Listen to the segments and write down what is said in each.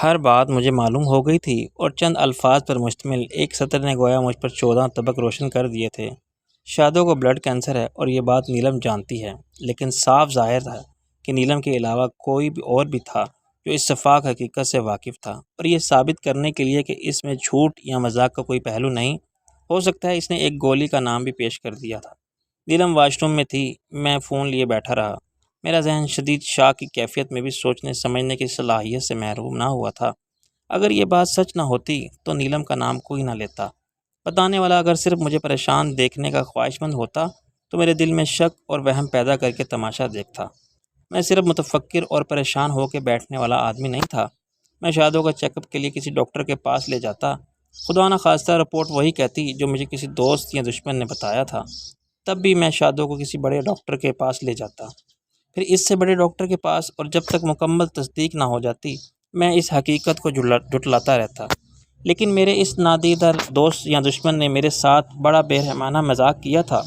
ہر بات مجھے معلوم ہو گئی تھی اور چند الفاظ پر مشتمل ایک سطر نے گویا مجھ پر 14 طبق روشن کر دیے تھے۔ شادو کو بلڈ کینسر ہے اور یہ بات نیلم جانتی ہے، لیکن صاف ظاہر تھا کہ نیلم کے علاوہ کوئی بھی اور بھی تھا جو اس شفاق حقیقت سے واقف تھا، اور یہ ثابت کرنے کے لیے کہ اس میں جھوٹ یا مذاق کا کوئی پہلو نہیں ہو سکتا ہے، اس نے ایک گولی کا نام بھی پیش کر دیا تھا۔ نیلم واش روم میں تھی، میں فون لیے بیٹھا رہا۔ میرا ذہن شدید شاک کی کیفیت میں بھی سوچنے سمجھنے کی صلاحیت سے محروم نہ ہوا تھا۔ اگر یہ بات سچ نہ ہوتی تو نیلم کا نام کوئی نہ لیتا۔ بتانے والا اگر صرف مجھے پریشان دیکھنے کا خواہش مند ہوتا تو میرے دل میں شک اور وہم پیدا کر کے تماشا دیکھتا۔ میں صرف متفکر اور پریشان ہو کے بیٹھنے والا آدمی نہیں تھا۔ میں شادو کا چیک اپ کے لیے کسی ڈاکٹر کے پاس لے جاتا، خدا نہ خواستہ رپورٹ وہی کہتی جو مجھے کسی دوست یا دشمن نے بتایا تھا۔ تب بھی میں شادو کو کسی بڑے ڈاکٹر کے پاس لے جاتا، پھر اس سے بڑے ڈاکٹر کے پاس، اور جب تک مکمل تصدیق نہ ہو جاتی میں اس حقیقت کو جھٹلاتا رہتا۔ لیکن میرے اس نادیدہ دوست یا دشمن نے میرے ساتھ بڑا بے رحمانہ مذاق کیا تھا۔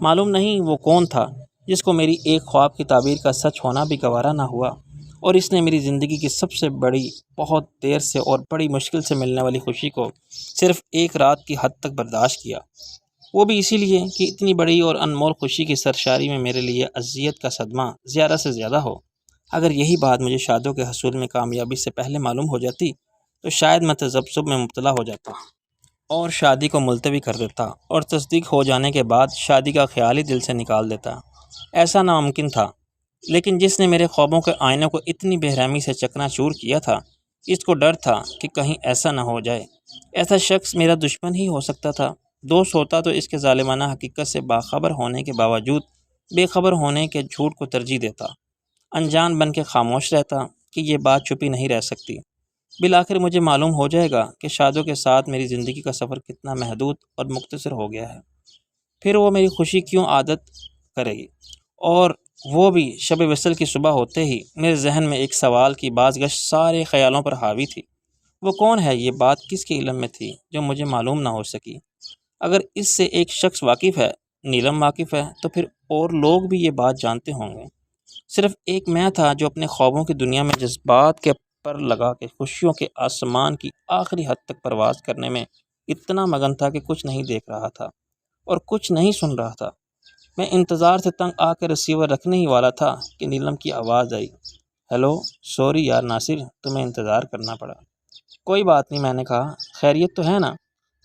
معلوم نہیں وہ کون تھا جس کو میری ایک خواب کی تعبیر کا سچ ہونا بھی گوارا نہ ہوا، اور اس نے میری زندگی کی سب سے بڑی، بہت دیر سے اور بڑی مشکل سے ملنے والی خوشی کو صرف ایک رات کی حد تک برداشت کیا، وہ بھی اسی لیے کہ اتنی بڑی اور انمول خوشی کی سرشاری میں میرے لیے اذیت کا صدمہ زیادہ سے زیادہ ہو۔ اگر یہی بات مجھے شادو کے حصول میں کامیابی سے پہلے معلوم ہو جاتی تو شاید میں تذبذب میں مبتلا ہو جاتا اور شادی کو ملتوی کر دیتا، اور تصدیق ہو جانے کے بعد شادی کا خیال ہی دل سے نکال دیتا۔ ایسا ناممکن تھا، لیکن جس نے میرے خوابوں کے آئینوں کو اتنی بے رحمی سے چکنا چور کیا تھا، اس کو ڈر تھا کہ کہیں ایسا نہ ہو جائے۔ ایسا شخص میرا دشمن ہی ہو سکتا تھا۔ دوست ہوتا تو اس کے ظالمانہ حقیقت سے باخبر ہونے کے باوجود بے خبر ہونے کے جھوٹ کو ترجیح دیتا، انجان بن کے خاموش رہتا کہ یہ بات چھپی نہیں رہ سکتی۔ بالآخر مجھے معلوم ہو جائے گا کہ شادو کے ساتھ میری زندگی کا سفر کتنا محدود اور مختصر ہو گیا ہے، پھر وہ میری خوشی کیوں عادت کرے گی۔ اور وہ بھی شب وصل کی صبح ہوتے ہی میرے ذہن میں ایک سوال کی بازگشت سارے خیالوں پر حاوی تھی۔ وہ کون ہے؟ یہ بات کس کے علم میں تھی جو مجھے معلوم نہ ہو سکی؟ اگر اس سے ایک شخص واقف ہے، نیلم واقف ہے، تو پھر اور لوگ بھی یہ بات جانتے ہوں گے۔ صرف ایک میں تھا جو اپنے خوابوں کی دنیا میں جذبات کے پر لگا کے خوشیوں کے آسمان کی آخری حد تک پرواز کرنے میں اتنا مگن تھا کہ کچھ نہیں دیکھ رہا تھا اور کچھ نہیں سن رہا تھا۔ میں انتظار سے تنگ آ کے ریسیور رکھنے ہی والا تھا کہ نیلم کی آواز آئی، ہیلو، سوری یار ناصر، تمہیں انتظار کرنا پڑا۔ کوئی بات نہیں، میں نے کہا، خیریت تو ہے نا؟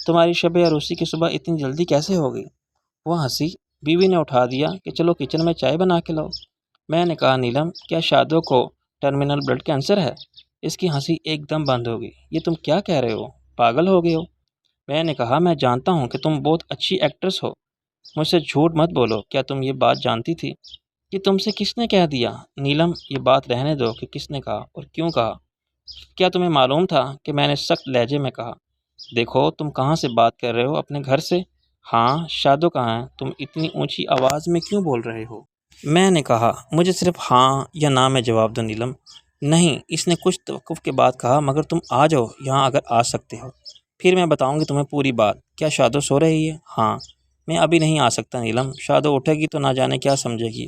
تمہاری شب عروسی کی صبح اتنی جلدی کیسے ہو گئی؟ وہ ہنسی۔ بیوی نے اٹھا دیا کہ چلو کچن میں چائے بنا کے لاؤ۔ میں نے کہا، نیلم، کیا شادو کو ٹرمینل بلڈ کینسر ہے؟ اس کی ہنسی ایک دم بند ہو گئی۔ یہ تم کیا کہہ رہے ہو؟ پاگل ہو گئے ہو؟ میں نے کہا، میں جانتا ہوں کہ تم بہت اچھی ایکٹریس ہو، مجھ سے جھوٹ مت بولو۔ کیا تم یہ بات جانتی تھی؟ کہ تم سے کس نے کہہ دیا؟ نیلم، یہ بات رہنے دو کہ کس نے کہا اور کیوں کہا۔ کیا تمہیں معلوم تھا؟ کہ میں نے سخت لہجے میں کہا۔ دیکھو، تم کہاں سے بات کر رہے ہو؟ اپنے گھر سے؟ ہاں، شادو کہاں ہے؟ تم اتنی اونچی آواز میں کیوں بول رہے ہو؟ میں نے کہا، مجھے صرف ہاں یا نہ میں جواب دو نیلم۔ نہیں، اس نے کچھ توقف کے بعد کہا، مگر تم آ جاؤ یہاں اگر آ سکتے ہو، پھر میں بتاؤں گی تمہیں پوری بات۔ کیا شادو سو رہی ہے؟ ہاں۔ میں ابھی نہیں آ سکتا نیلم، شادو اٹھے گی تو نہ جانے کیا سمجھے گی۔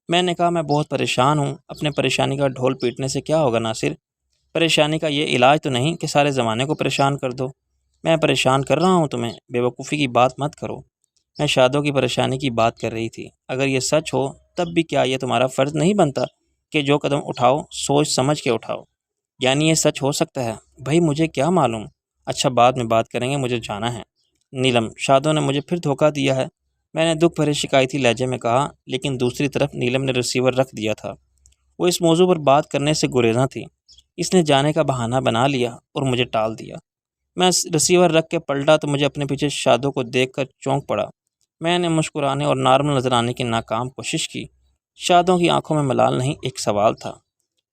میں نے کہا، میں بہت پریشان ہوں۔ اپنے پریشانی کا ڈھول پیٹنے سے کیا ہوگا ناصر؟ پریشانی کا یہ علاج تو نہیں کہ سارے زمانے کو پریشان کر دو۔ میں پریشان کر رہا ہوں تمہیں؟ بے وقوفی کی بات مت کرو۔ میں شادو کی پریشانی کی بات کر رہی تھی۔ اگر یہ سچ ہو تب بھی کیا یہ تمہارا فرض نہیں بنتا کہ جو قدم اٹھاؤ سوچ سمجھ کے اٹھاؤ؟ یعنی یہ سچ ہو سکتا ہے؟ بھائی مجھے کیا معلوم۔ اچھا، بعد میں بات کریں گے، مجھے جانا ہے۔ نیلم، شادو نے مجھے پھر دھوکہ دیا ہے، میں نے دکھ بھرے شکایتی لہجے میں کہا، لیکن دوسری طرف نیلم نے ریسیور رکھ دیا تھا۔ وہ اس موضوع پر بات کرنے سے گریزاں تھی۔ اس نے جانے کا بہانہ بنا لیا اور مجھے ٹال دیا۔ میں ریسیور رکھ کے پلٹا تو مجھے اپنے پیچھے شادو کو دیکھ کر چونک پڑا۔ میں نے مسکرانے اور نارمل نظر آنے کی ناکام کوشش کی۔ شادو کی آنکھوں میں ملال نہیں، ایک سوال تھا۔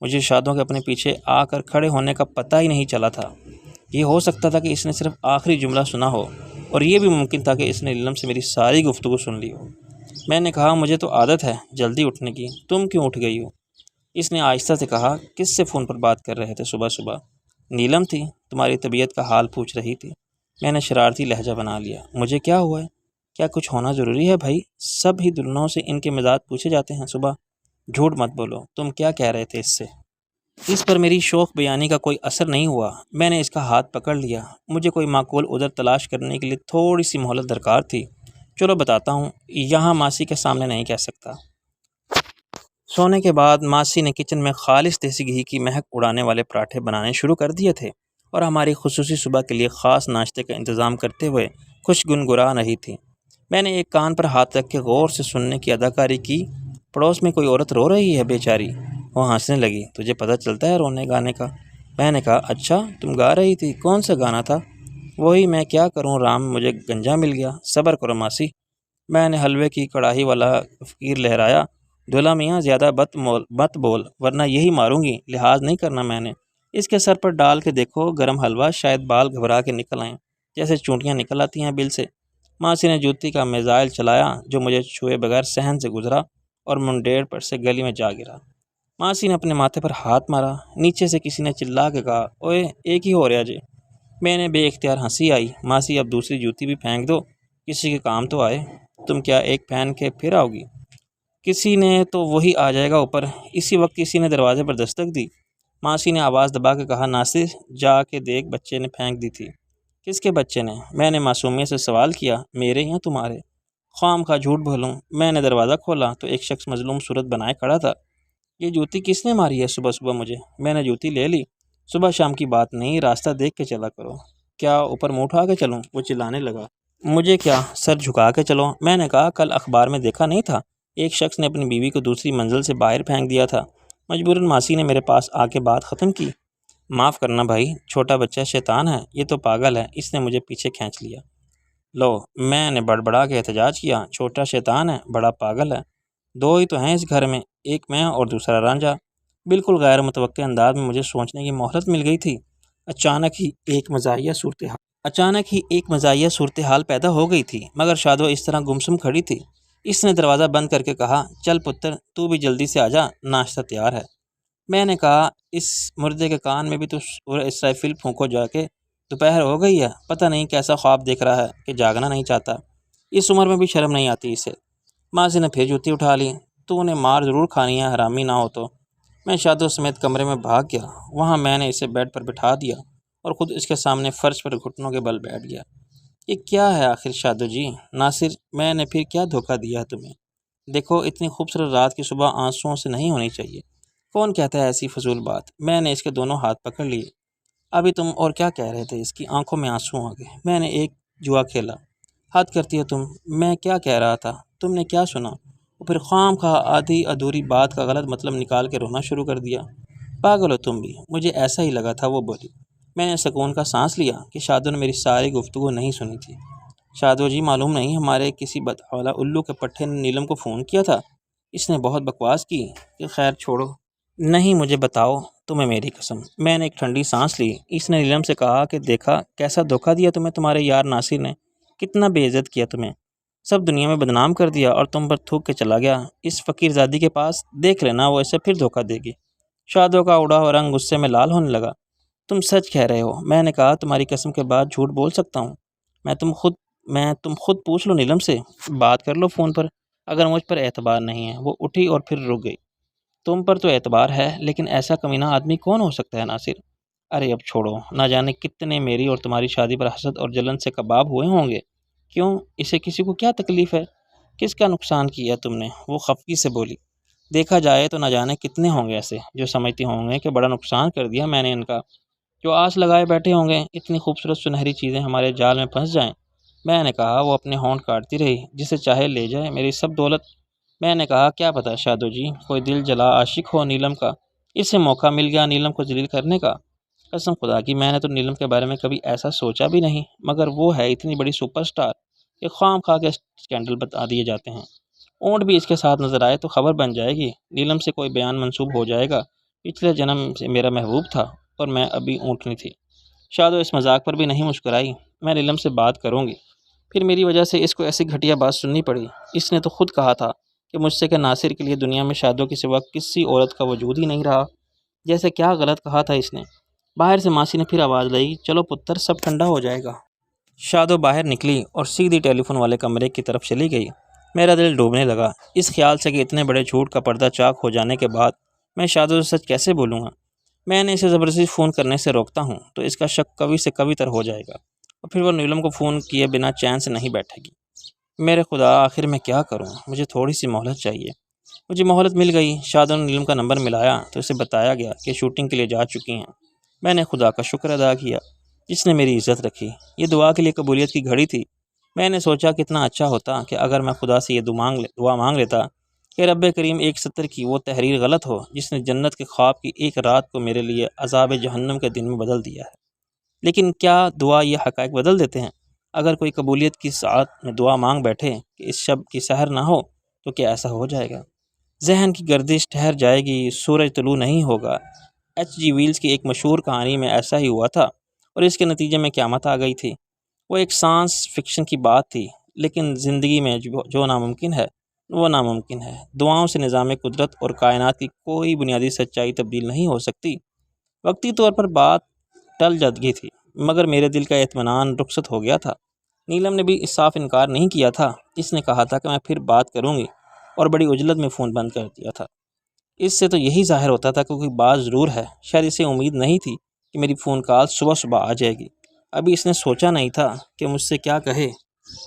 مجھے شادو کے اپنے پیچھے آ کر کھڑے ہونے کا پتہ ہی نہیں چلا تھا۔ یہ ہو سکتا تھا کہ اس نے صرف آخری جملہ سنا ہو، اور یہ بھی ممکن تھا کہ اس نے نیلم سے میری ساری گفتگو سن لی ہو۔ میں نے کہا، مجھے تو عادت ہے جلدی اٹھنے کی، تم کیوں اٹھ گئی ہو؟ اس نے آہستہ سے کہا، کس سے فون پر بات کر رہے تھے صبح صبح؟ نیلم تھی، تمہاری طبیعت کا حال پوچھ رہی تھی۔ میں نے شرارتی لہجہ بنا لیا۔ مجھے کیا ہوا ہے؟ کیا کچھ ہونا ضروری ہے بھائی؟ سب ہی دلہنوں سے ان کے مزاج پوچھے جاتے ہیں صبح۔ جھوٹ مت بولو، تم کیا کہہ رہے تھے اس سے؟ اس پر میری شوق بیانی کا کوئی اثر نہیں ہوا۔ میں نے اس کا ہاتھ پکڑ لیا۔ مجھے کوئی معقول عذر تلاش کرنے کے لیے تھوڑی سی مہلت درکار تھی۔ چلو بتاتا ہوں، یہاں ماسی کے سامنے نہیں کہہ سکتا۔ سونے کے بعد ماسی نے کچن میں خالص دیسی گھی کی مہک اڑانے والے پراٹھے بنانے شروع کر دیے تھے اور ہماری خصوصی صبح کے لیے خاص ناشتے کا انتظام کرتے ہوئے خوش گنگنا رہی تھی۔ میں نے ایک کان پر ہاتھ رکھ کے غور سے سننے کی اداکاری کی۔ پڑوس میں کوئی عورت رو رہی ہے بیچاری۔ وہ ہنسنے لگی۔ تجھے پتہ چلتا ہے رونے گانے کا؟ میں نے کہا اچھا، تم گا رہی تھی؟ کون سا گانا تھا؟ وہی میں کیا کروں رام، مجھے گنجا مل گیا۔ صبر کرو ماسی۔ میں نے حلوے کی کڑاہی والا فقیر لہرایا۔ دھولا میاں زیادہ مت بول ورنہ یہی ماروں گی، لحاظ نہیں کرنا میں نے۔ اس کے سر پر ڈال کے دیکھو گرم حلوہ، شاید بال گھبرا کے نکل آئیں جیسے چونٹیاں نکل آتی ہیں بل سے۔ ماسی نے جوتی کا میزائل چلایا جو مجھے چھوئے بغیر صحن سے گزرا اور منڈیر پر سے گلی میں جا گرا۔ ماسی نے اپنے ماتھے پر ہاتھ مارا۔ نیچے سے کسی نے چلا کے کہا اوئے ایک ہی ہو رہا جے۔ میں نے بے اختیار ہنسی آئی۔ ماسی اب دوسری جوتی بھی پھینک دو، کسی کے کام تو آئے۔ تم کیا ایک پہن کے پھر آؤ گی؟ کسی نے تو وہی آ جائے گا اوپر۔ اسی وقت کسی نے دروازے پر دستک دی۔ ماسی نے آواز دبا کے کہا ناصر جا کے دیکھ، بچے نے پھینک دی تھی۔ کس کے بچے نے؟ میں نے معصومیت سے سوال کیا۔ میرے یا تمہارے؟ خواہ مخواہ جھوٹ بولوں۔ میں نے دروازہ کھولا تو ایک شخص مظلوم صورت بنائے کھڑا تھا۔ یہ جوتی کس نے ماری ہے صبح صبح مجھے؟ میں نے جوتی لے لی۔ صبح شام کی بات نہیں، راستہ دیکھ کے چلا کرو۔ کیا اوپر منہ اٹھا کے چلوں؟ وہ چلانے لگا۔ مجھے کیا، سر جھکا کے چلو۔ میں نے کہا کل اخبار میں دیکھا نہیں تھا ایک شخص نے اپنی بیوی کو دوسری منزل سے باہر پھینک دیا تھا۔ مجبوراً ماسی نے میرے پاس آ کے بات ختم کی۔ معاف کرنا بھائی، چھوٹا بچہ شیطان ہے، یہ تو پاگل ہے، اس نے مجھے پیچھے کھینچ لیا۔ لو، میں نے بڑبڑا کے احتجاج کیا۔ چھوٹا شیطان ہے، بڑا پاگل ہے، دو ہی تو ہیں اس گھر میں، ایک میں اور دوسرا رانجھا۔ بالکل غیر متوقع انداز میں مجھے سوچنے کی مہلت مل گئی تھی۔ اچانک ہی ایک مزاحیہ صورتحال پیدا ہو گئی تھی، مگر شادو اس طرح گمسم کھڑی تھی۔ اس نے دروازہ بند کر کے کہا چل پتر، تو بھی جلدی سے آجا، ناشتہ تیار ہے۔ میں نے کہا اس مردے کے کان میں بھی تو اسرائیل پھونکو جا کے، دوپہر ہو گئی ہے، پتہ نہیں کیسا خواب دیکھ رہا ہے کہ جاگنا نہیں چاہتا، اس عمر میں بھی شرم نہیں آتی اسے۔ ماضی نے پھر جوتی اٹھا لی۔ تو نے مار ضرور کھانی ہے، حرامی نہ ہو تو۔ میں شادو سمیت کمرے میں بھاگ گیا۔ وہاں میں نے اسے بیڈ پر بٹھا دیا اور خود اس کے سامنے فرش پر گھٹنوں کے بل بیٹھ گیا۔ یہ کیا ہے آخر شادو جی؟ ناصر، میں نے پھر کیا دھوکہ دیا ہے تمہیں؟ دیکھو اتنی خوبصورت رات کی صبح آنسوؤں سے نہیں ہونی چاہیے۔ کون کہتا ہے ایسی فضول بات؟ میں نے اس کے دونوں ہاتھ پکڑ لیے۔ ابھی تم اور کیا کہہ رہے تھے؟ اس کی آنکھوں میں آنسو آ گئے۔ میں نے ایک جوا کھیلا۔ حد کرتی ہو تم۔ میں کیا کہہ رہا تھا؟ تم نے کیا سنا؟ اور پھر خام خواہ آدھی ادھوری بات کا غلط مطلب نکال کے رونا شروع کر دیا۔ پاگل ہو تم بھی، مجھے ایسا ہی لگا تھا، وہ بولی۔ میں نے سکون کا سانس لیا کہ شادو نے میری ساری گفتگو نہیں سنی تھی۔ شادو جی، معلوم نہیں ہمارے کسی بدحوالہ الو کے پٹھے نے نیلم کو فون کیا تھا، اس نے بہت بکواس کی کہ خیر چھوڑو۔ نہیں، مجھے بتاؤ، تمہیں میری قسم۔ میں نے ایک ٹھنڈی سانس لی۔ اس نے نیلم سے کہا کہ دیکھا کیسا دھوکہ دیا تمہیں تمہارے یار ناصر نے، کتنا بے عزت کیا تمہیں، سب دنیا میں بدنام کر دیا اور تم پر تھوک کے چلا گیا اس فقیر زادی کے پاس۔ دیکھ لینا وہ اسے پھر دھوکہ دے گی۔ شادو کا اڑا ہوا رنگ غصے میں لال ہونے لگا۔ تم سچ کہہ رہے ہو؟ میں نے کہا تمہاری قسم کے بعد جھوٹ بول سکتا ہوں تم خود پوچھ لو نیلم سے، بات کر لو فون پر، اگر مجھ پر اعتبار نہیں ہے۔ وہ اٹھی اور پھر رک گئی۔ تم پر تو اعتبار ہے، لیکن ایسا کمینہ آدمی کون ہو سکتا ہے ناصر؟ ارے اب چھوڑو، نہ جانے کتنے میری اور تمہاری شادی پر حسد اور جلن سے کباب ہوئے ہوں گے۔ کیوں؟ اسے کسی کو کیا تکلیف ہے؟ کس کا نقصان کیا تم نے؟ وہ خفگی سے بولی۔ دیکھا جائے تو نہ جانے کتنے ہوں گے ایسے جو سمجھتے ہوں گے کہ بڑا نقصان کر دیا میں نے ان کا، جو آس لگائے بیٹھے ہوں گے اتنی خوبصورت سنہری چیزیں ہمارے جال میں پھنس جائیں۔ میں نے کہا۔ وہ اپنے ہونٹ کاٹتی رہی۔ جسے چاہے لے جائے میری سب دولت۔ میں نے کہا کیا پتہ شادو جی، کوئی دل جلا عاشق ہو نیلم کا، اس سے موقع مل گیا نیلم کو ذلیل کرنے کا۔ قسم خدا کی میں نے تو نیلم کے بارے میں کبھی ایسا سوچا بھی نہیں، مگر وہ ہے اتنی بڑی سپر سٹار کہ خواہ خواہ کے سکینڈل بتا دیے جاتے ہیں۔ اونٹ بھی اس کے ساتھ نظر آئے تو خبر بن جائے گی، نیلم سے کوئی بیان منسوب ہو جائے گا پچھلے جنم سے میرا محبوب تھا اور میں ابھی اونٹنی تھی۔ شادو اس مذاق پر بھی نہیں مسکرائی۔ میں نیلم سے بات کروں گی۔ پھر میری وجہ سے اس کو ایسی گھٹیا بات سننی پڑی۔ اس نے تو خود کہا تھا کہ مجھ سے کہ ناصر کے لیے دنیا میں شادو کے سوا کسی عورت کا وجود ہی نہیں رہا۔ جیسے کیا غلط کہا تھا اس نے۔ باہر سے ماسی نے پھر آواز لائی، چلو پتر، سب ٹھنڈا ہو جائے گا۔ شادو باہر نکلی اور سیدھی ٹیلی فون والے کمرے کی طرف چلی گئی۔ میرا دل ڈوبنے لگا اس خیال سے کہ اتنے بڑے جھوٹ کا پردہ چاک ہو جانے کے بعد میں شادو سے سچ کیسے بولوں گا۔ میں نے اسے زبردستی فون کرنے سے روکتا ہوں تو اس کا شک کبھی سے کبھی تر ہو جائے گا اور پھر وہ نیلم کو فون کیے بنا چین سے نہیں بیٹھے گی۔ میرے خدا، آخر میں کیا کروں؟ مجھے تھوڑی سی مہلت چاہیے۔ مجھے مہلت مل گئی۔ شادوں نے نیلم کا نمبر ملایا تو اسے بتایا گیا کہ شوٹنگ کے لیے جا چکی ہیں۔ میں نے خدا کا شکر ادا کیا جس نے میری عزت رکھی۔ یہ دعا کے لیے قبولیت کی گھڑی تھی۔ میں نے سوچا کتنا اچھا ہوتا کہ اگر میں خدا سے یہ دعا مانگ لیتا کہ رب کریم 170 کی وہ تحریر غلط ہو جس نے جنت کے خواب کی ایک رات کو میرے لیے عذاب جہنم کے دن میں بدل دیا ہے۔ لیکن کیا دعا یہ حقائق بدل دیتے ہیں؟ اگر کوئی قبولیت کی ساعت میں دعا مانگ بیٹھے کہ اس شب کی سحر نہ ہو تو کیا ایسا ہو جائے گا؟ ذہن کی گردش ٹھہر جائے گی، سورج طلوع نہیں ہوگا۔ ایچ جی ویلز کی ایک مشہور کہانی میں ایسا ہی ہوا تھا اور اس کے نتیجے میں قیامت آ گئی تھی۔ وہ ایک سائنس فکشن کی بات تھی، لیکن زندگی میں جو ناممکن ہے وہ ناممکن ہے۔ دعاؤں سے نظام قدرت اور کائنات کی کوئی بنیادی سچائی تبدیل نہیں ہو سکتی۔ وقتی طور پر بات ٹل جاتی تھی مگر میرے دل کا اطمینان رخصت ہو گیا تھا۔ نیلم نے بھی اس صاف انکار نہیں کیا تھا۔ اس نے کہا تھا کہ میں پھر بات کروں گی اور بڑی عجلت میں فون بند کر دیا تھا۔ اس سے تو یہی ظاہر ہوتا تھا کہ کوئی بات ضرور ہے۔ شاید اسے امید نہیں تھی کہ میری فون کال صبح صبح آ جائے گی۔ ابھی اس نے سوچا نہیں تھا کہ مجھ سے کیا کہے۔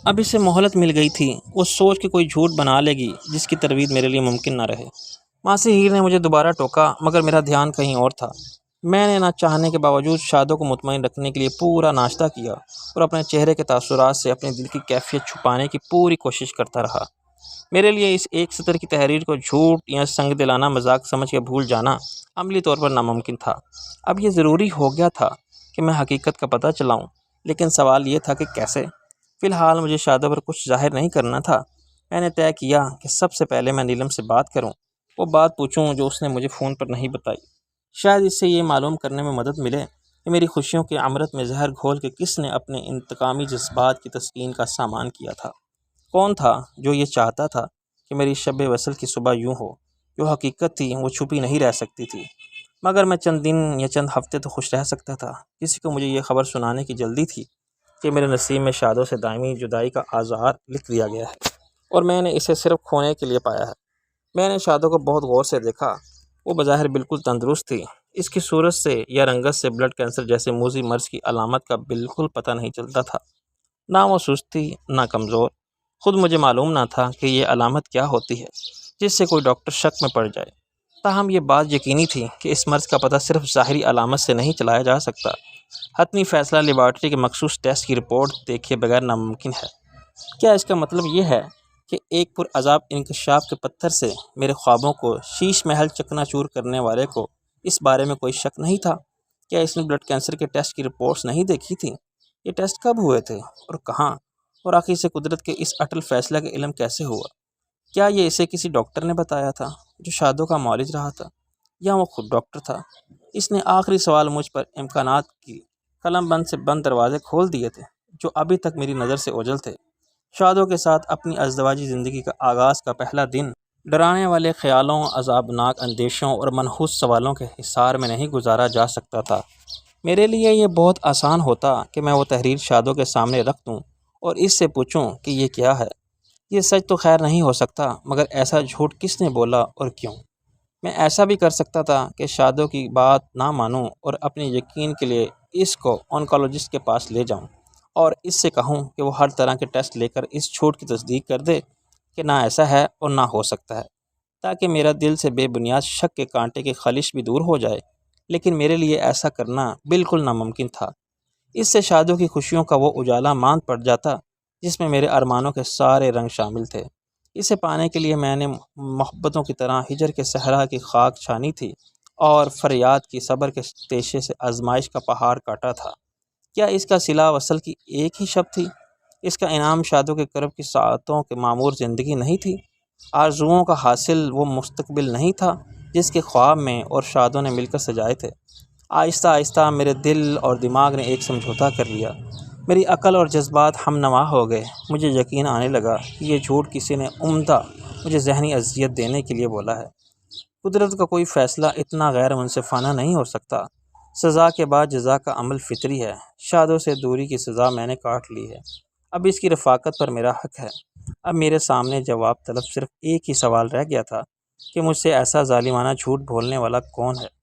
اب اسے مہلت مل گئی تھی۔ وہ سوچ کے کوئی جھوٹ بنا لے گی جس کی ترویج میرے لیے ممکن نہ رہے۔ ماسی ہیر نے مجھے دوبارہ ٹوکا مگر میرا دھیان کہیں اور تھا۔ میں نے نہ چاہنے کے باوجود شادوں کو مطمئن رکھنے کے لیے پورا ناشتہ کیا اور اپنے چہرے کے تاثرات سے اپنے دل کی کیفیت چھپانے کی پوری کوشش کرتا رہا۔ میرے لیے اس 170 کی تحریر کو جھوٹ یا سنگ دلانہ مذاق سمجھ کے بھول جانا عملی طور پر ناممکن تھا۔ اب یہ ضروری ہو گیا تھا کہ میں حقیقت کا پتہ چلاؤں، لیکن سوال یہ تھا کہ کیسے؟ فی الحال مجھے شادوں پر کچھ ظاہر نہیں کرنا تھا۔ میں نے طے کیا کہ سب سے پہلے میں نیلم سے بات کروں، وہ بات پوچھوں جو اس نے مجھے فون پر نہیں بتائی۔ شاید اس سے یہ معلوم کرنے میں مدد ملے کہ میری خوشیوں کے امرت میں زہر گھول کے کس نے اپنے انتقامی جذبات کی تسکین کا سامان کیا تھا۔ کون تھا جو یہ چاہتا تھا کہ میری شب وصل کی صبح یوں ہو؟ جو حقیقت تھی وہ چھپی نہیں رہ سکتی تھی، مگر میں چند دن یا چند ہفتے تو خوش رہ سکتا تھا۔ کسی کو مجھے یہ خبر سنانے کی جلدی تھی کہ میرے نصیب میں شادوں سے دائمی جدائی کا آزار لکھ دیا گیا ہے اور میں نے اسے صرف کھونے کے لیے پایا ہے۔ میں نے شادوں کو بہت غور سے دیکھا۔ وہ بظاہر بالکل تندرست تھی۔ اس کی صورت سے یا رنگت سے بلڈ کینسر جیسے موذی مرض کی علامت کا بالکل پتہ نہیں چلتا تھا۔ نہ وہ سست تھی نہ کمزور۔ خود مجھے معلوم نہ تھا کہ یہ علامت کیا ہوتی ہے جس سے کوئی ڈاکٹر شک میں پڑ جائے۔ تاہم یہ بات یقینی تھی کہ اس مرض کا پتہ صرف ظاہری علامت سے نہیں چلایا جا سکتا۔ حتمی فیصلہ لیبارٹری کے مخصوص ٹیسٹ کی رپورٹ دیکھے بغیر ناممکن ہے۔ کیا اس کا مطلب یہ ہے کہ ایک پرعذاب انکشاف کے پتھر سے میرے خوابوں کو شیش محل چکنا چور کرنے والے کو اس بارے میں کوئی شک نہیں تھا؟ کیا اس نے بلڈ کینسر کے ٹیسٹ کی رپورٹس نہیں دیکھی تھیں؟ یہ ٹیسٹ کب ہوئے تھے اور کہاں؟ اور آخر سے قدرت کے اس اٹل فیصلہ کا علم کیسے ہوا؟ کیا یہ اسے کسی ڈاکٹر نے بتایا تھا جو شادوں کا معالج رہا تھا، یا وہ خود ڈاکٹر تھا؟ اس نے آخری سوال مجھ پر امکانات کی قلم بند سے بند دروازے کھول دیے تھے جو ابھی تک میری نظر سے اوجھل تھے۔ شادوں کے ساتھ اپنی ازدواجی زندگی کا آغاز کا پہلا دن ڈرانے والے خیالوں، عذابناک اندیشوں اور منحوس سوالوں کے حصار میں نہیں گزارا جا سکتا تھا۔ میرے لیے یہ بہت آسان ہوتا کہ میں وہ تحریر شادوں کے سامنے رکھ دوں اور اس سے پوچھوں کہ یہ کیا ہے۔ یہ سچ تو خیر نہیں ہو سکتا، مگر ایسا جھوٹ کس نے بولا اور کیوں؟ میں ایسا بھی کر سکتا تھا کہ شادوں کی بات نہ مانوں اور اپنے یقین کے لیے اس کو آنکولوجسٹ کے پاس لے جاؤں اور اس سے کہوں کہ وہ ہر طرح کے ٹیسٹ لے کر اس جھوٹ کی تصدیق کر دے کہ نہ ایسا ہے اور نہ ہو سکتا ہے، تاکہ میرا دل سے بے بنیاد شک کے کانٹے کی خلش بھی دور ہو جائے۔ لیکن میرے لیے ایسا کرنا بالکل ناممکن تھا۔ اس سے شادوں کی خوشیوں کا وہ اجالا ماند پڑ جاتا جس میں میرے ارمانوں کے سارے رنگ شامل تھے۔ اسے پانے کے لیے میں نے محبتوں کی طرح ہجر کے صحرا کی خاک چھانی تھی اور فریاد کی صبر کے تیشے سے آزمائش کا پہاڑ کاٹا تھا۔ کیا اس کا صلہ وصل کی ایک ہی شب تھی؟ اس کا انعام شادوں کے کرب کی ساعتوں کے معمور زندگی نہیں تھی؟ آرزوؤں کا حاصل وہ مستقبل نہیں تھا جس کے خواب میں اور شادوں نے مل کر سجائے تھے؟ آہستہ آہستہ میرے دل اور دماغ نے ایک سمجھوتا کر لیا۔ میری عقل اور جذبات ہم نوا ہو گئے۔ مجھے یقین آنے لگا کہ یہ جھوٹ کسی نے عمدہ مجھے ذہنی اذیت دینے کے لیے بولا ہے۔ قدرت کا کوئی فیصلہ اتنا غیر منصفانہ نہیں ہو سکتا۔ سزا کے بعد جزا کا عمل فطری ہے۔ شادوں سے دوری کی سزا میں نے کاٹ لی ہے۔ اب اس کی رفاقت پر میرا حق ہے۔ اب میرے سامنے جواب طلب صرف ایک ہی سوال رہ گیا تھا کہ مجھ سے ایسا ظالمانہ جھوٹ بولنے والا کون ہے؟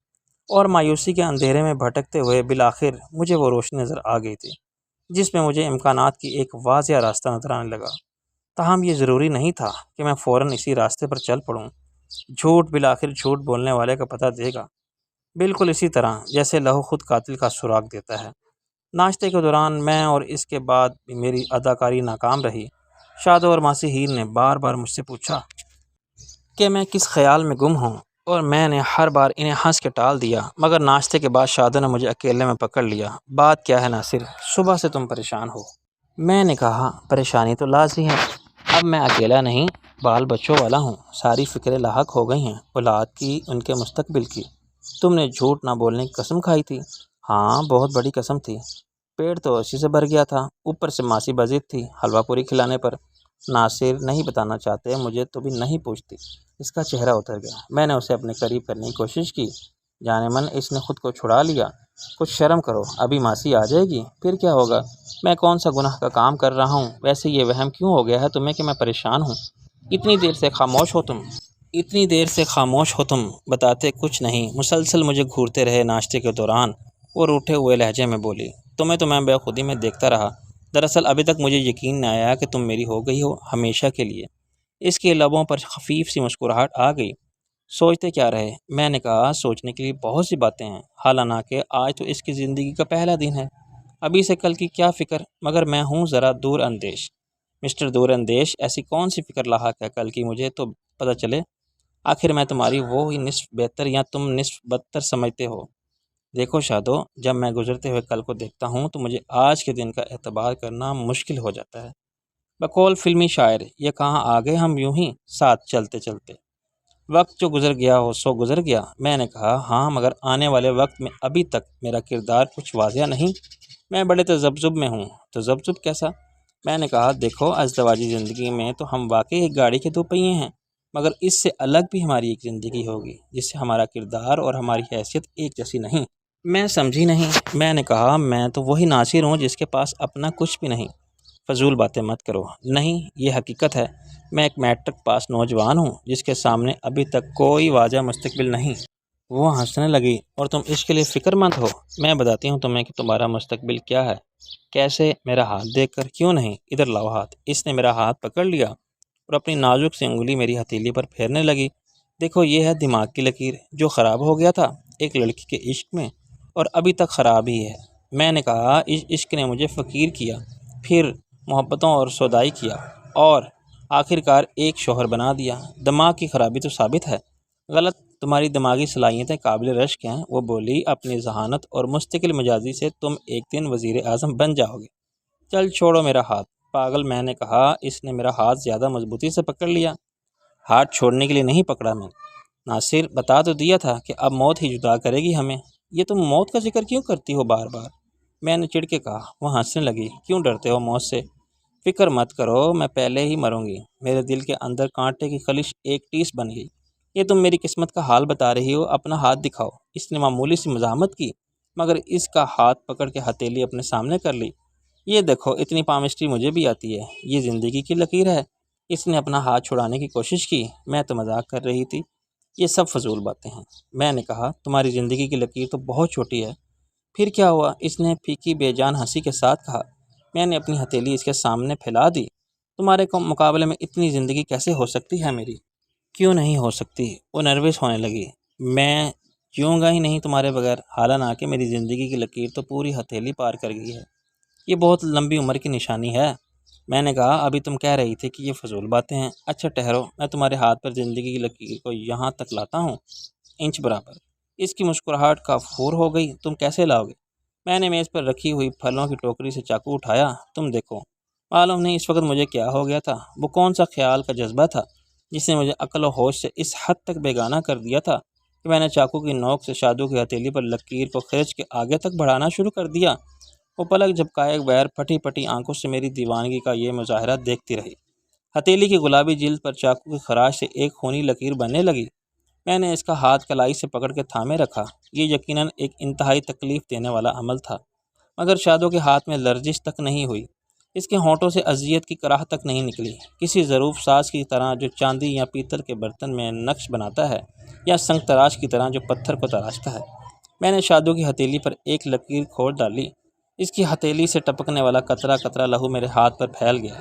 اور مایوسی کے اندھیرے میں بھٹکتے ہوئے بالآخر مجھے وہ روشنی نظر آ گئی تھی، جس میں مجھے امکانات کی ایک واضح راستہ نظر آنے لگا۔ تاہم یہ ضروری نہیں تھا کہ میں فوراً اسی راستے پر چل پڑوں۔ جھوٹ بالآخر جھوٹ بولنے والے کا پتہ دے گا، بالکل اسی طرح جیسے لہو خود قاتل کا سراغ دیتا ہے۔ ناشتے کے دوران میں اور اس کے بعد بھی میری اداکاری ناکام رہی۔ شادو اور ماسی ہیر نے بار بار مجھ سے پوچھا کہ میں کس خیال میں گم ہوں، اور میں نے ہر بار انہیں ہنس کے ٹال دیا، مگر ناشتے کے بعد شادو نے مجھے اکیلے میں پکڑ لیا۔ بات کیا ہے ناصر، صبح سے تم پریشان ہو؟ میں نے کہا پریشانی تو لازمی ہے، اب میں اکیلا نہیں، بال بچوں والا ہوں، ساری فکریں لاحق ہو گئی ہیں، اولاد کی، ان کے مستقبل کی۔ تم نے جھوٹ نہ بولنے کی قسم کھائی تھی۔ ہاں، بہت بڑی قسم تھی، پیٹ تو اسی سے بھر گیا تھا، اوپر سے ماسی بضد تھی حلوہ پوری کھلانے پر۔ ناصر نہیں بتانا چاہتے مجھے تو بھی نہیں پوچھتی۔ اس کا چہرہ اتر گیا۔ میں نے اسے اپنے قریب کرنے کی کوشش کی۔ جانے من اس نے خود کو چھڑا لیا۔ کچھ شرم کرو، ابھی ماسی آ جائے گی، پھر کیا ہوگا؟ میں کون سا گناہ کا کام کر رہا ہوں؟ ویسے یہ وہم کیوں ہو گیا ہے تمہیں کہ میں پریشان ہوں؟ اتنی دیر سے خاموش ہو تم، بتاتے کچھ نہیں، مسلسل مجھے گھورتے رہے۔ ناشتے کے دوران وہ روٹھے ہوئے لہجے میں بولی، تمہیں تو میں بے خودی میں دیکھتا رہا، دراصل ابھی تک مجھے یقین نہ آیا کہ تم میری ہو گئی ہو ہمیشہ کے لیے۔ اس کے لبوں پر خفیف سی مسکراہٹ آ گئی۔ سوچتے کیا رہے؟ میں نے کہا سوچنے کے لیے بہت سی باتیں ہیں، حالانکہ آج تو اس کی زندگی کا پہلا دن ہے، ابھی سے کل کی کیا فکر، مگر میں ہوں ذرا دور اندیش۔ مسٹر دور اندیش، ایسی کون سی فکر لاحق ہے کل کی، مجھے تو پتہ چلے۔ آخر میں تمہاری وہی نصف بہتر یا تم نصف بدتر سمجھتے ہو؟ دیکھو شادو، جب میں گزرتے ہوئے کل کو دیکھتا ہوں تو مجھے آج کے دن کا اعتبار کرنا مشکل ہو جاتا ہے۔ بقول فلمی شاعر، یہ کہاں آگے ہم یوں ہی ساتھ چلتے چلتے، وقت جو گزر گیا ہو سو گزر گیا۔ میں نے کہا ہاں، مگر آنے والے وقت میں ابھی تک میرا کردار کچھ واضح نہیں، میں بڑے تذبذب میں ہوں۔ تذبذب کیسا؟ میں نے کہا دیکھو، ازدواجی زندگی میں تو ہم واقعی ایک گاڑی کے دو پہیے ہیں، مگر اس سے الگ بھی ہماری ایک زندگی ہوگی جس سے ہمارا کردار اور ہماری حیثیت ایک جیسی نہیں۔ میں سمجھی نہیں۔ میں نے کہا میں تو وہی ناصر ہوں جس کے پاس اپنا کچھ بھی نہیں۔ فضول باتیں مت کرو۔ نہیں، یہ حقیقت ہے، میں ایک میٹرک پاس نوجوان ہوں جس کے سامنے ابھی تک کوئی واضح مستقبل نہیں۔ وہ ہنسنے لگی، اور تم اس کے لیے فکر مند ہو؟ میں بتاتی ہوں تمہیں کہ تمہارا مستقبل کیا ہے۔ کیسے؟ میرا ہاتھ دیکھ کر۔ کیوں نہیں، ادھر لاؤ ہاتھ۔ اس نے میرا ہاتھ پکڑ لیا اور اپنی نازک سی انگلی میری ہتھیلی پر پھیرنے لگی۔ دیکھو، یہ ہے دماغ کی لکیر، جو خراب ہو گیا تھا ایک لڑکی کے عشق میں، اور ابھی تک خراب ہی ہے۔ میں نے کہا اس عشق نے مجھے فقیر کیا، پھر محبتوں اور سودائی کیا، اور آخر کار ایک شوہر بنا دیا۔ دماغ کی خرابی تو ثابت ہے۔ غلط، تمہاری دماغی صلاحیتیں قابل رشک ہیں۔ وہ بولی، اپنی ذہانت اور مستقل مزاجی سے تم ایک دن وزیر اعظم بن جاؤ گے۔ چل چھوڑو میرا ہاتھ، پاگل۔ میں نے کہا۔ اس نے میرا ہاتھ زیادہ مضبوطی سے پکڑ لیا۔ ہاتھ چھوڑنے کے لیے نہیں پکڑا میں، ناصر، بتا تو دیا تھا کہ اب موت ہی جدا کرے گی ہمیں۔ یہ تم موت کا ذکر کیوں کرتی ہو بار بار؟ میں نے چڑ کے کہا۔ وہ ہنسنے لگی۔ کیوں ڈرتے ہو موت سے؟ فکر مت کرو، میں پہلے ہی مروں گی۔ میرے دل کے اندر کانٹے کی خلش ایک ٹیس بن گئی۔ یہ تم میری قسمت کا حال بتا رہی ہو؟ اپنا ہاتھ دکھاؤ۔ اس نے معمولی سی مزاحمت کی، مگر اس کا ہاتھ پکڑ کے ہتھیلی اپنے سامنے کر لی۔ یہ دیکھو، اتنی پامسٹری مجھے بھی آتی ہے، یہ زندگی کی لکیر ہے۔ اس نے اپنا ہاتھ چھڑانے کی کوشش کی۔ میں تو مذاق کر رہی تھی، یہ سب فضول باتیں ہیں۔ میں نے کہا تمہاری زندگی کی لکیر تو بہت چھوٹی ہے۔ پھر کیا ہوا؟ اس نے پھیکی بے جان ہنسی کے ساتھ کہا۔ میں نے اپنی ہتھیلی اس کے سامنے پھیلا دی۔ تمہارے مقابلے میں اتنی زندگی کیسے ہو سکتی ہے میری؟ کیوں نہیں ہو سکتی؟ وہ نروس ہونے لگی۔ میں جیوں گا ہی نہیں تمہارے بغیر، حالانکہ میری زندگی کی لکیر تو پوری ہتھیلی پار کر گئی ہے۔ یہ بہت لمبی عمر کی نشانی ہے۔ میں نے کہا ابھی تم کہہ رہی تھی کہ یہ فضول باتیں ہیں۔ اچھا ٹھہرو، میں تمہارے ہاتھ پر زندگی کی لکیر کو یہاں تک لاتا ہوں، انچ برابر۔ اس کی مسکراہٹ کا پھور ہو گئی۔ تم کیسے لاؤ گے؟ میں نے میز پر رکھی ہوئی پھلوں کی ٹوکری سے چاقو اٹھایا۔ تم دیکھو۔ معلوم نہیں اس وقت مجھے کیا ہو گیا تھا، وہ کون سا خیال کا جذبہ تھا جس نے مجھے عقل و ہوش سے اس حد تک بیگانہ کر دیا تھا کہ میں نے چاقو کی نوک سے شادو کی ہتھیلی پر لکیر کو کھرچ کے آگے تک بڑھانا شروع کر دیا۔ وہ پلک جھپکائے بغیر پھٹی پھٹی آنکھوں سے میری دیوانگی کا یہ مظاہرہ دیکھتی رہی۔ ہتھیلی کی گلابی جلد پر چاقو کی خراش سے ایک خونی لکیر بننے لگی۔ میں نے اس کا ہاتھ کلائی سے پکڑ کے تھامے رکھا۔ یہ یقیناً ایک انتہائی تکلیف دینے والا عمل تھا، مگر شادو کے ہاتھ میں لرزش تک نہیں ہوئی، اس کے ہونٹوں سے اذیت کی کراہ تک نہیں نکلی۔ کسی ظروف ساز کی طرح جو چاندی یا پیتل کے برتن میں نقش بناتا ہے، یا سنگ تراش کی طرح جو پتھر کو تراشتا ہے، میں نے شادو کی ہتھیلی پر ایک لکیر کھود ڈالی۔ اس کی ہتھیلی سے ٹپکنے والا قطرہ قطرہ لہو میرے ہاتھ پر پھیل گیا۔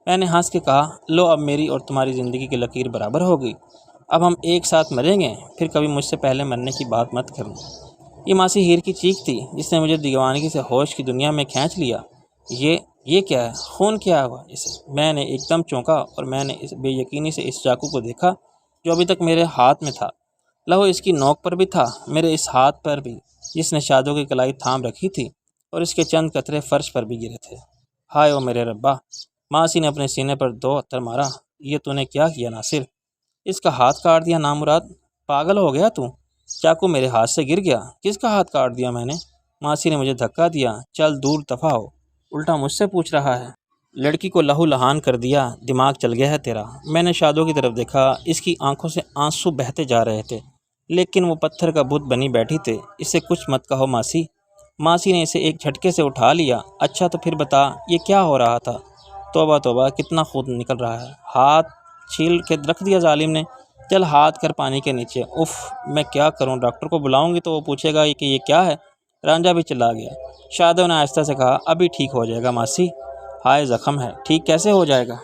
میں نے ہنس کے کہا، لو اب میری اور تمہاری زندگی کی لکیر برابر ہو گئی۔ اب ہم ایک ساتھ مریں گے، پھر کبھی مجھ سے پہلے مرنے کی بات مت کرنا۔ یہ ماسی ہیر کی چیخ تھی جس نے مجھے دیوانگی سے ہوش کی دنیا میں کھینچ لیا۔ یہ کیا ہے؟ خون کیا ہوا اسے؟ میں نے ایک دم چونکا اور میں نے اس بے یقینی سے اس چاقو کو دیکھا جو ابھی تک میرے ہاتھ میں تھا۔ لہو اس کی نوک پر بھی تھا، میرے اس ہاتھ پر بھی جس نے شادو کی کلائی تھام رکھی تھی، اور اس کے چند قطرے فرش پر بھی گرے تھے۔ ہائے او میرے ربا! ماسی نے اپنے سینے پر 2 اتر مارا۔ یہ تو نے کیا کیا ناصر؟ اس کا ہاتھ کاٹ دیا نامراد! پاگل ہو گیا تو؟ چاقو میرے ہاتھ سے گر گیا۔ کس کا ہاتھ کاٹ دیا میں نے؟ ماسی نے مجھے دھکا دیا۔ چل دور دفع ہو، الٹا مجھ سے پوچھ رہا ہے۔ لڑکی کو لہو لہان کر دیا، دماغ چل گیا ہے تیرا۔ میں نے شادو کی طرف دیکھا، اس کی آنکھوں سے آنسو بہتے جا رہے تھے، لیکن وہ پتھر کا بت بنی بیٹھی تھے۔ اسے کچھ مت کہو ماسی۔ ماسی نے اسے ایک جھٹکے سے اٹھا لیا۔ اچھا تو پھر بتا یہ کیا ہو رہا تھا؟ توبہ توبہ، کتنا خون نکل رہا ہے! ہاتھ چھیل کے رکھ دیا ظالم نے۔ چل ہاتھ کر پانی کے نیچے۔ اف، میں کیا کروں؟ ڈاکٹر کو بلاؤں گی تو وہ پوچھے گا کہ یہ کیا ہے؟ رانجھا بھی چلا گیا۔ شادو نے آہستہ سے کہا، ابھی ٹھیک ہو جائے گا ماسی۔ ہائے زخم ہے، ٹھیک کیسے ہو جائے گا؟